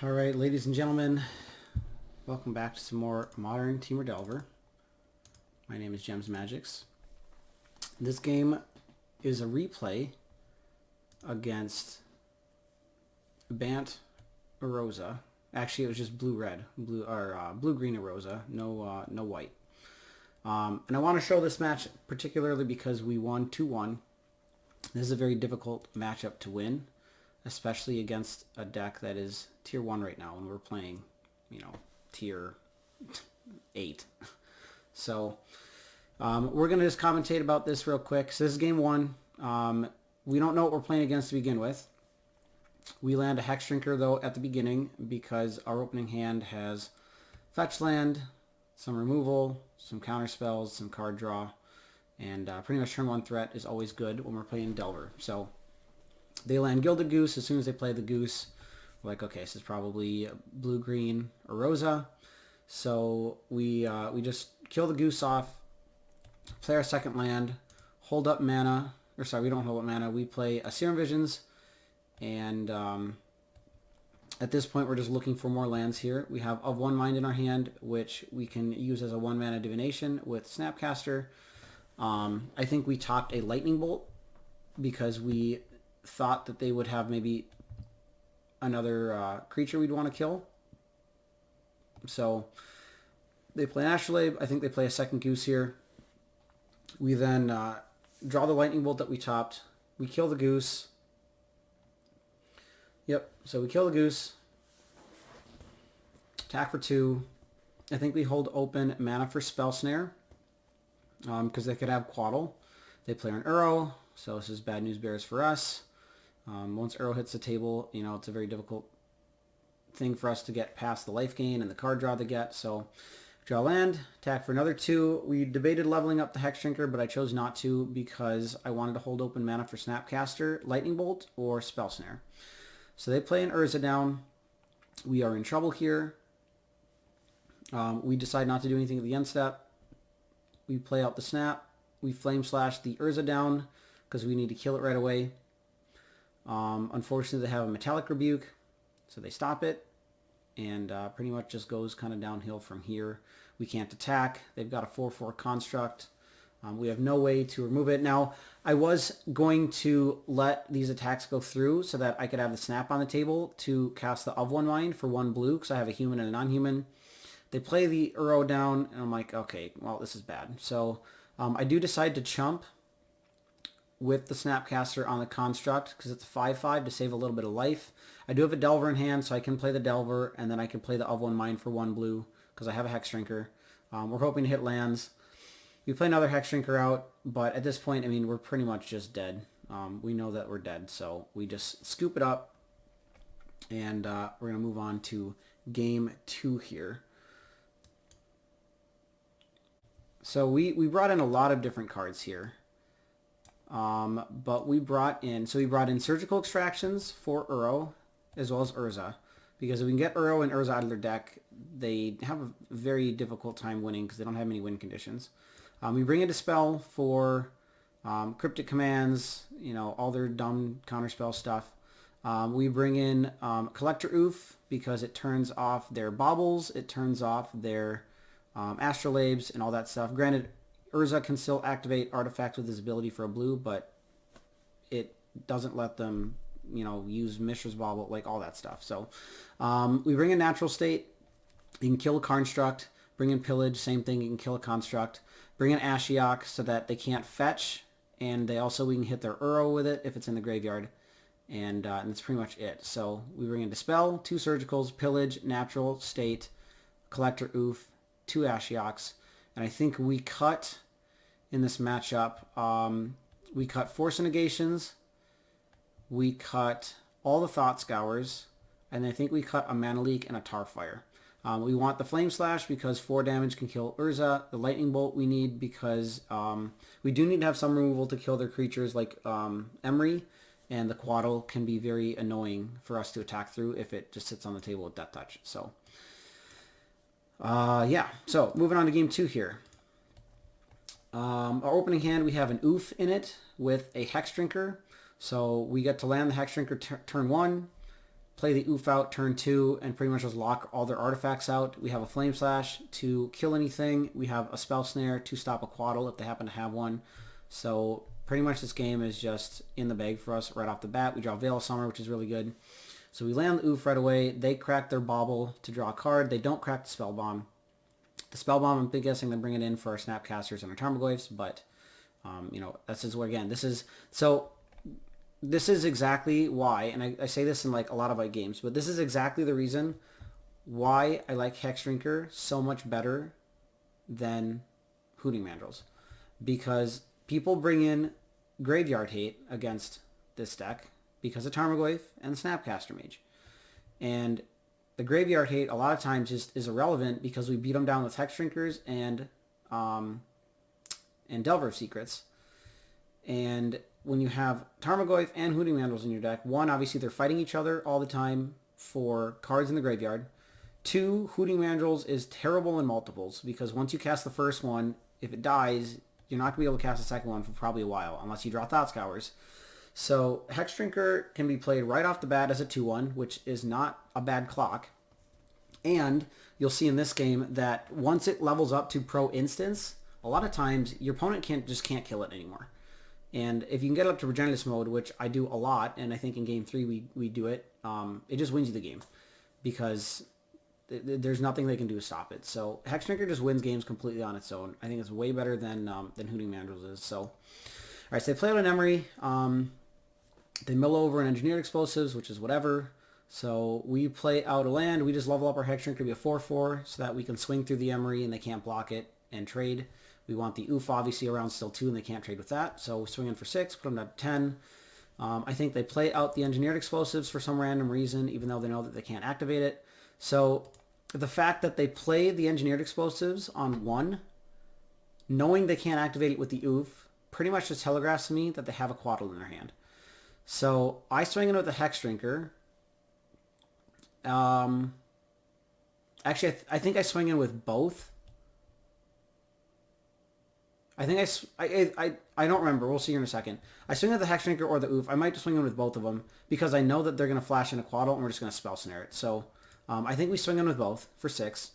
All right, ladies and gentlemen, welcome back to some more modern Temur Delver. My name is Gems Magics. This game is a replay against Bant Uroza. Actually, it was just blue-red, blue-green Uroza, no white. And I want to show this match particularly because we won 2-1. This is a very difficult matchup to win, especially against a deck that is tier 1 right now, and we're playing, tier 8. So we're going to just commentate about this real quick. So this is game 1. We don't know what we're playing against to begin with. We land a Hex Drinker, though, at the beginning because our opening hand has fetch land, some removal, some counter spells, some card draw, and pretty much turn 1 threat is always good when we're playing Delver. So they land Gilded Goose. As soon as they play the Goose, we're like, okay, this is probably blue-green Uroza. So we just kill the Goose off, play our second land, hold up mana. Or sorry, we don't hold up mana. We play a Serum Visions, and at this point, we're just looking for more lands here. We have Of One Mind in our hand, which we can use as a 1-mana divination with Snapcaster. I think we topped a Lightning Bolt because we thought that they would have maybe another creature we'd want to kill. So they play an Astrolabe. I think they play a second Goose here. We then draw the Lightning Bolt that we topped. We kill the Goose. Yep, so we kill the Goose. Attack for 2. I think we hold open mana for Spell Snare because they could have Quaddle. They play an Uro, so this is bad news bears for us. Once Uro hits the table, it's a very difficult thing for us to get past the life gain and the card draw they get. So draw land, attack for another 2. We debated leveling up the Hex Drinker, but I chose not to because I wanted to hold open mana for Snapcaster, Lightning Bolt, or Spell Snare. So they play an Urza down. We are in trouble here. We decide not to do anything at the end step. We play out the Snap. We Flame Slash the Urza down because we need to kill it right away. Unfortunately, they have a Metallic Rebuke, so they stop it, and pretty much just goes kind of downhill from here. We can't attack. They've got a 4/4 Construct. We have no way to remove it. Now, I was going to let these attacks go through so that I could have the Snap on the table to cast the Of One Mind for 1 blue because I have a human and a non-human. They play the Uro down, and I'm like, okay, well, this is bad. So I do decide to chump with the Snapcaster on the Construct because it's a 5/5 to save a little bit of life. I do have a Delver in hand, so I can play the Delver, and then I can play the Of One Mind for 1 blue because I have a Hex Drinker. We're hoping to hit lands. We play another Hex Drinker out, but at this point, we're pretty much just dead. We know that we're dead, so we just scoop it up, and we're going to move on to game 2 here. So we brought in a lot of different cards here. But we brought in Surgical Extractions for Uro as well as Urza. Because if we can get Uro and Urza out of their deck, they have a very difficult time winning because they don't have many win conditions. We bring in Dispel for Cryptic Commands, all their dumb counterspell stuff. We bring in Collector Oof because it turns off their Baubles, it turns off their Astrolabes and all that stuff. Granted, Urza can still activate artifacts with his ability for a blue, but it doesn't let them, use Mishra's Bauble, like all that stuff. So we bring in Natural State. You can kill a Construct. Bring in Pillage, same thing. You can kill a Construct. Bring in Ashiok so that they can't fetch, and we can hit their Uro with it if it's in the graveyard. And that's pretty much it. So we bring in Dispel, 2 Surgicals, Pillage, Natural State, Collector Oof, 2 Ashioks. And I think we cut in this matchup, we cut Force Negations, we cut all the Thought Scours, and I think we cut a Mana Leak and a Tarfire. We want the Flame Slash because 4 damage can kill Urza. The Lightning Bolt we need because we do need to have some removal to kill their creatures like Emery, and the Quaddle can be very annoying for us to attack through if it just sits on the table with Death Touch. So yeah, so moving on to game 2 here. Our opening hand, we have an Oof in it with a Hex Drinker. So we get to land the Hex Drinker turn 1. play the oof out turn 2 and pretty much just lock all their artifacts out. We have a Flame Slash to kill anything. We have a Spell Snare to stop a Quaddle if they happen to have one. So pretty much this game is just in the bag for us right off the bat. We draw Veil of Summer, which is really good. So we land the oof right away. They crack their Bauble to draw a card. They don't crack the Spell Bomb. The Spell Bomb, I'm guessing they're bringing in for our Snapcasters and our Tarmogoyfs, but you know, this is where, again, this is exactly why, and I say this in like a lot of my games, but this is exactly the reason why I like Hexdrinker so much better than Hooting Mandrills. Because people bring in Graveyard Hate against this deck because of Tarmogoyf and Snapcaster Mage. And the Graveyard Hate a lot of times is irrelevant because we beat them down with Hexdrinkers and Delver of Secrets. And when you have Tarmogoyf and Hooting Mandrills in your deck, one, obviously they're fighting each other all the time for cards in the graveyard. Two, Hooting Mandrills is terrible in multiples because once you cast the first one, if it dies, you're not going to be able to cast the second one for probably a while unless you draw Thought Scours. So Hexdrinker can be played right off the bat as a 2-1, which is not a bad clock. And you'll see in this game that once it levels up to Pro Instance, a lot of times your opponent can't kill it anymore. And if you can get it up to Regeneratus mode, which I do a lot, and I think in Game 3 we do it, it just wins you the game. Because there's nothing they can do to stop it. So Hexdrinker just wins games completely on its own. I think it's way better than Hooting Mandrills is. So, all right, so they play out an Emery. They mill over an Engineered Explosives, which is whatever. So we play out a land. We just level up our Hexdrinker to be a 4/4 so that we can swing through the Emery and they can't block it and trade. We want the oof obviously around still 2 and they can't trade with that. So we swing in for 6, put them down to 10. I think they play out the Engineered Explosives for some random reason, even though they know that they can't activate it. So the fact that they play the Engineered Explosives on 1, knowing they can't activate it with the oof, pretty much just telegraphs to me that they have a Quaddle in their hand. So I swing in with the Hexdrinker. Actually, I think I swing in with both. I think I don't remember. We'll see here in a second. I swing with the Hexdrinker or the oof. I might just swing in with both of them because I know that they're going to flash in a Quaddle and we're just going to Spell Snare it. So I think we swing in with both for 6.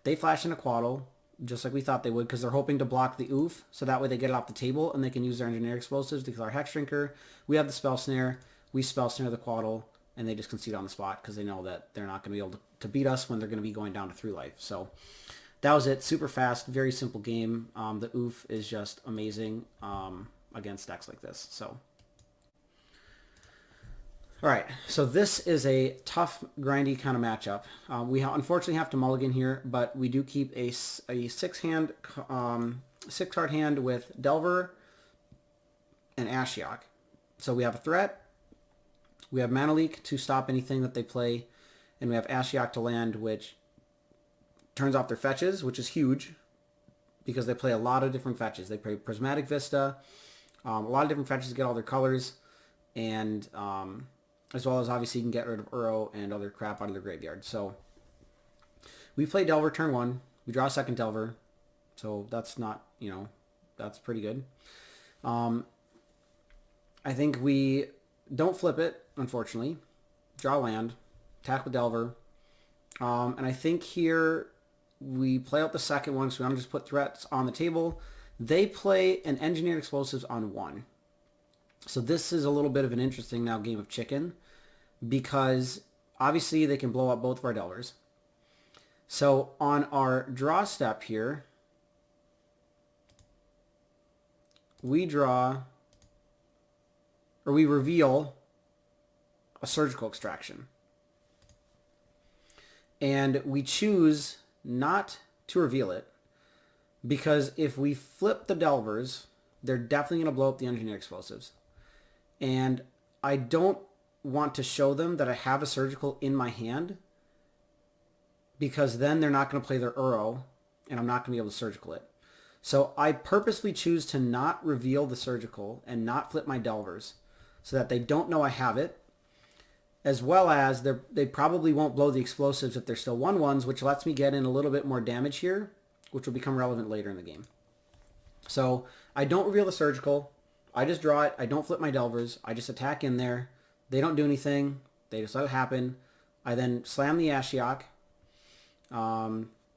They flash in a Quaddle just like we thought they would because they're hoping to block the oof so that way they get it off the table and they can use their Engineered Explosives to kill our Hexdrinker. We have the Spell Snare. We Spell Snare the Quaddle and they just concede on the spot because they know that they're not going to be able to beat us when they're going to be going down to 3 life. So that was it. Super fast, very simple game. The oof is just amazing against decks like this. So, all right. So this is a tough, grindy kind of matchup. We unfortunately have to mulligan here, but we do keep a 6-card hand with Delver and Ashiok. So we have a threat. We have Mana Leak to stop anything that they play, and we have Ashiok to land, which turns off their fetches, which is huge because they play a lot of different fetches. They play Prismatic Vista, a lot of different fetches to get all their colors, and as well as obviously you can get rid of Uro and other crap out of their graveyard. So we play Delver turn 1. We draw a second Delver, so that's not, that's pretty good. I think we don't flip it, unfortunately. Draw land, attack with Delver. And I think here we play out the second one, so we want to just put threats on the table. They play an Engineered Explosives on 1. So this is a little bit of an interesting now game of chicken because obviously they can blow up both of our Delvers. So on our draw step here, we reveal a Surgical Extraction. And we choose not to reveal it because if we flip the Delvers, they're definitely going to blow up the Engineered Explosives. And I don't want to show them that I have a Surgical in my hand because then they're not going to play their Uro and I'm not going to be able to Surgical it. So I purposely choose to not reveal the Surgical and not flip my Delvers so that they don't know I have it, as well as they probably won't blow the explosives if they're still 1/1s, which lets me get in a little bit more damage here, which will become relevant later in the game. So I don't reveal the Surgical. I just draw it. I don't flip my Delvers. I just attack in there. They don't do anything. They just let it happen. I then slam the Ashiok,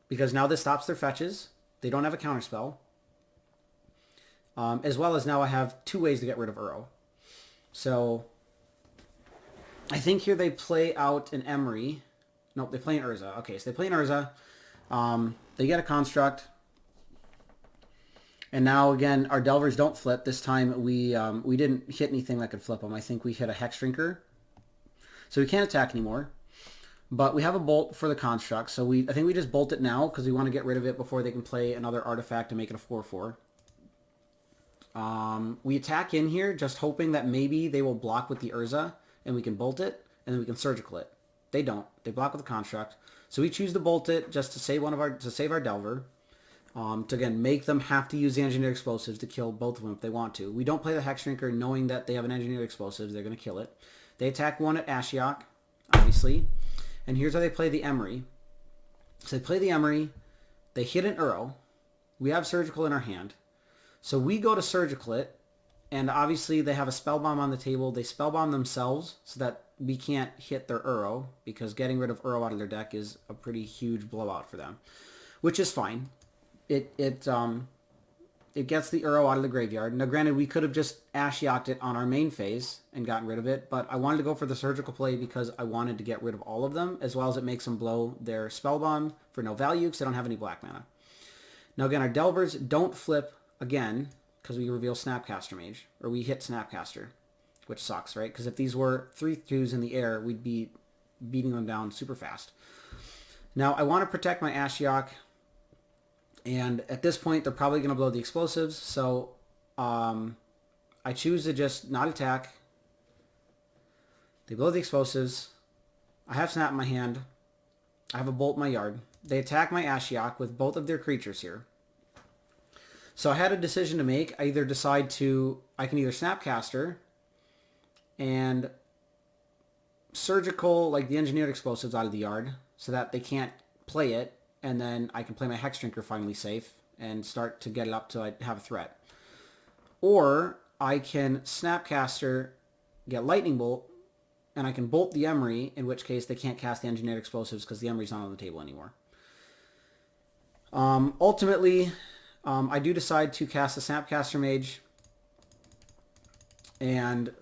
because now this stops their fetches. They don't have a counterspell. As well as now I have 2 ways to get rid of Uro. So I think here they play out an Emery. Nope, they play an Urza. Okay, so they play an Urza. They get a Construct. And now, again, our Delvers don't flip. This time we didn't hit anything that could flip them. I think we hit a Hex Drinker. So we can't attack anymore. But we have a Bolt for the Construct. So I think we just bolt it now because we want to get rid of it before they can play another artifact and make it a 4/4. We attack in here just hoping that maybe they will block with the Urza and we can bolt it and then we can surgical it. They don't. They block with the Construct. So we choose to bolt it just to save our Delver. To again make them have to use the engineered explosives to kill both of them if they want to. We don't play the Hex Drinker knowing that they have an engineered explosives. They're going to kill it. They attack one at Ashiok, obviously. And here's how they play the Emery. So they play the Emery. They hit an Uro. We have Surgical in our hand. So we go to Surgical it. And obviously they have a Spellbomb on the table. They Spellbomb themselves so that we can't hit their Uro, because getting rid of Uro out of their deck is a pretty huge blowout for them, which is fine. It gets the Uro out of the graveyard. Now, granted, we could have just Ashioked it on our main phase and gotten rid of it, but I wanted to go for the Surgical play because I wanted to get rid of all of them, as well as it makes them blow their Spellbomb for no value because they don't have any black mana. Now, again, our Delvers don't flip again because we reveal Snapcaster Mage, or we hit Snapcaster, which sucks, right? Because if these were 3/2s in the air, we'd be beating them down super fast. Now, I want to protect my Ashiok. And at this point, they're probably going to blow the explosives. So I choose to just not attack. They blow the explosives. I have Snap in my hand. I have a Bolt in my yard. They attack my Ashiok with both of their creatures here. So I had a decision to make. I can either Snapcaster and Surgical, like the engineered explosives, out of the yard so that they can't play it. And then I can play my Hex Drinker finally safe and start to get it up till I have a threat. Or I can Snapcaster, get Lightning Bolt, and I can Bolt the Emery, in which case they can't cast the Engineered Explosives because the Emery's not on the table anymore. Ultimately, I do decide to cast the Snapcaster Mage and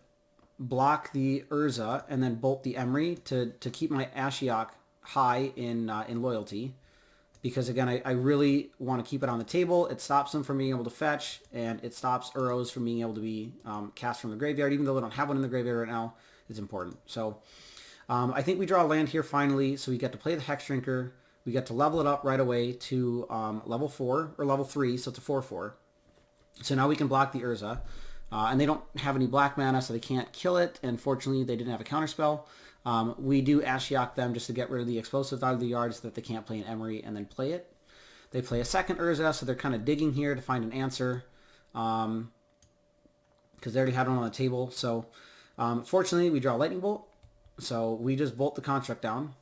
block the Urza and then Bolt the Emery to keep my Ashiok high in loyalty. Because, again, I really want to keep it on the table. It stops them from being able to fetch, and it stops Uros from being able to be cast from the graveyard. Even though we don't have one in the graveyard right now, it's important. So I think we draw a land here finally, so we get to play the Hex Drinker. We get to level it up right away to level 4, or level 3, so it's a 4/4. So now we can block the Urza. And they don't have any black mana, so they can't kill it. And fortunately, they didn't have a counterspell. We do Ashiok them just to get rid of the explosives out of the yard so that they can't play an Emery and then play it. They play a second Urza, so they're kind of digging here to find an answer. Because they already had one on the table. So fortunately, we draw Lightning Bolt. So we just bolt the Construct down.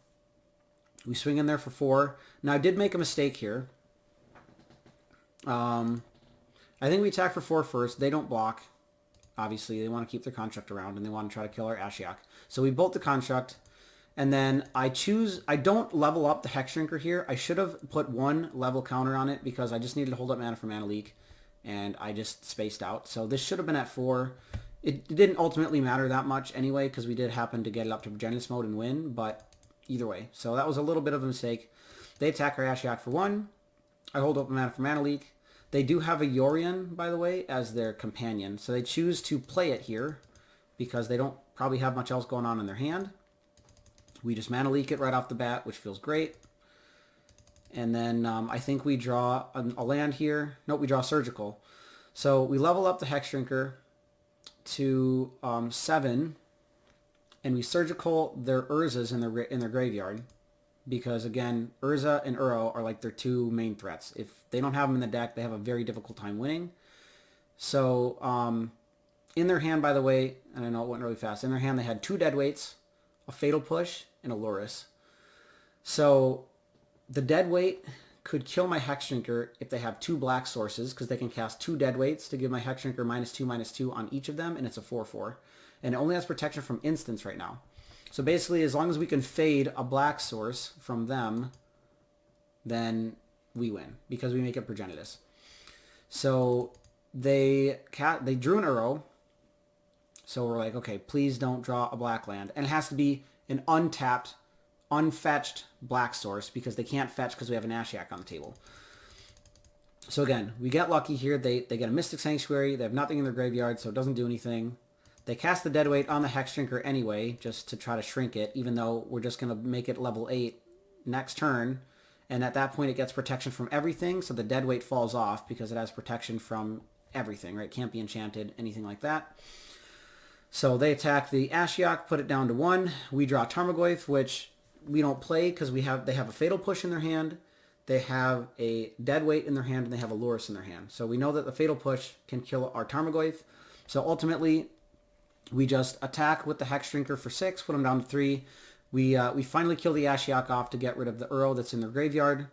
We swing in there for 4. Now, I did make a mistake here. I think we attack for 4 first. They don't block. Obviously, they want to keep their Construct around, and they want to try to kill our Ashiok. So we bolt the Construct, and then I don't level up the Hex Drinker here. I should have put 1 level counter on it because I just needed to hold up mana for Mana Leak, and I just spaced out. So this should have been at 4. It didn't ultimately matter that much anyway because we did happen to get it up to Progenitus mode and win, but either way. So that was a little bit of a mistake. They attack our Ashiok for 1. I hold up mana for Mana Leak. They do have a Yorion, by the way, as their companion. So they choose to play it here because they don't probably have much else going on in their hand. We just Mana Leak it right off the bat, which feels great. And then I think we draw a land here. Nope, we draw Surgical. So we level up the Hex Drinker to 7, and we Surgical their Urzas in their graveyard. Because, again, Urza and Uro are like their 2 main threats. If they don't have them in the deck, they have a very difficult time winning. So, in their hand, by the way, and I know it went really fast, in their hand they had 2 Deadweights, a Fatal Push, and a Lurrus. So, the Deadweight could kill my Hex Drinker if they have 2 black sources, because they can cast 2 Deadweights to give my Hex Drinker -2/-2 on each of them, and it's a 4/4. And it only has protection from instants right now. So basically, as long as we can fade a black source from them, then we win because we make it Progenitus. So they drew an Uro. So we're like, okay, please don't draw a black land. And it has to be an untapped, unfetched black source because they can't fetch because we have an Ashiok on the table. So again, we get lucky here. They get a Mystic Sanctuary. They have nothing in their graveyard, so it doesn't do anything. They cast the Deadweight on the Hex Shrinker anyway, just to try to shrink it, even though we're just going to make it level 8 next turn. And at that point, it gets protection from everything, so the Deadweight falls off because it has protection from everything, right? Can't be enchanted, anything like that. So they attack the Ashiok, put it down to 1. We draw Tarmogoyf, which we don't play because they have a Fatal Push in their hand. They have a Deadweight in their hand, and they have a Lurrus in their hand. So we know that the Fatal Push can kill our Tarmogoyf. So ultimately, we just attack with the Hex Shrinker for 6, put them down to 3. We finally kill the Ashiok off to get rid of the Uro that's in their graveyard.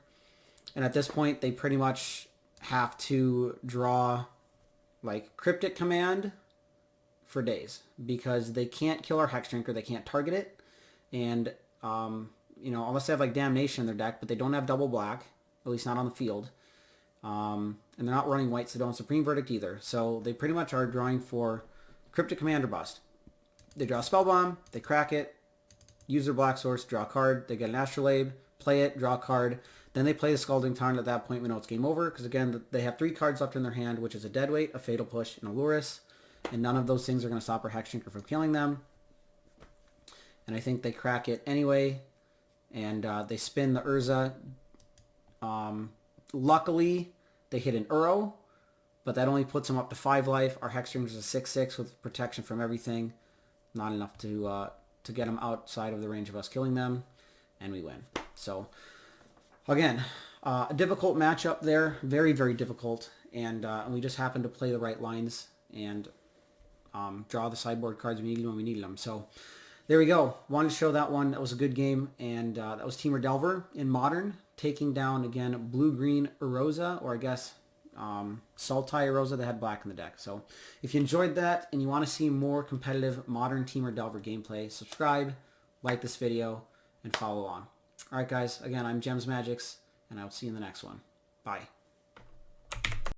And at this point, they pretty much have to draw like Cryptic Command for days because they can't kill our Hex Shrinker. They can't target it. And, you know, unless they have like Damnation in their deck, but they don't have double black, at least not on the field. And they're not running white, so they don't have Supreme Verdict either. So they pretty much are drawing for Cryptic Command or bust. They draw a Spell Bomb, they crack it, use their black source, draw a card, they get an Astrolabe, play it, draw a card, then they play the Scalding Tarn. At that point, we know it's game over, because again, they have 3 cards left in their hand, which is a Deadweight, a Fatal Push, and a Lurrus, and none of those things are going to stop our Hex Shrinker from killing them. And I think they crack it anyway, and they spin the Urza. Luckily, they hit an Uro, but that only puts them up to 5 life. Our Hex Shrinker is a 6/6 with protection from everything. Not enough to get them outside of the range of us killing them, and we win. So, again, a difficult matchup there. Very, very difficult. And we just happened to play the right lines and draw the sideboard cards we needed when we needed them. So, there we go. Wanted to show that one. That was a good game. And that was Temur Delver in Modern, taking down, again, Blue-Green Uroza, or I guess Sultai Uroza that had black in the deck. So if you enjoyed that and you want to see more competitive Modern Temur Delver gameplay, subscribe, like this video, and follow along. Alright guys, again, I'm Gems Magics, and I'll see you in the next one. Bye.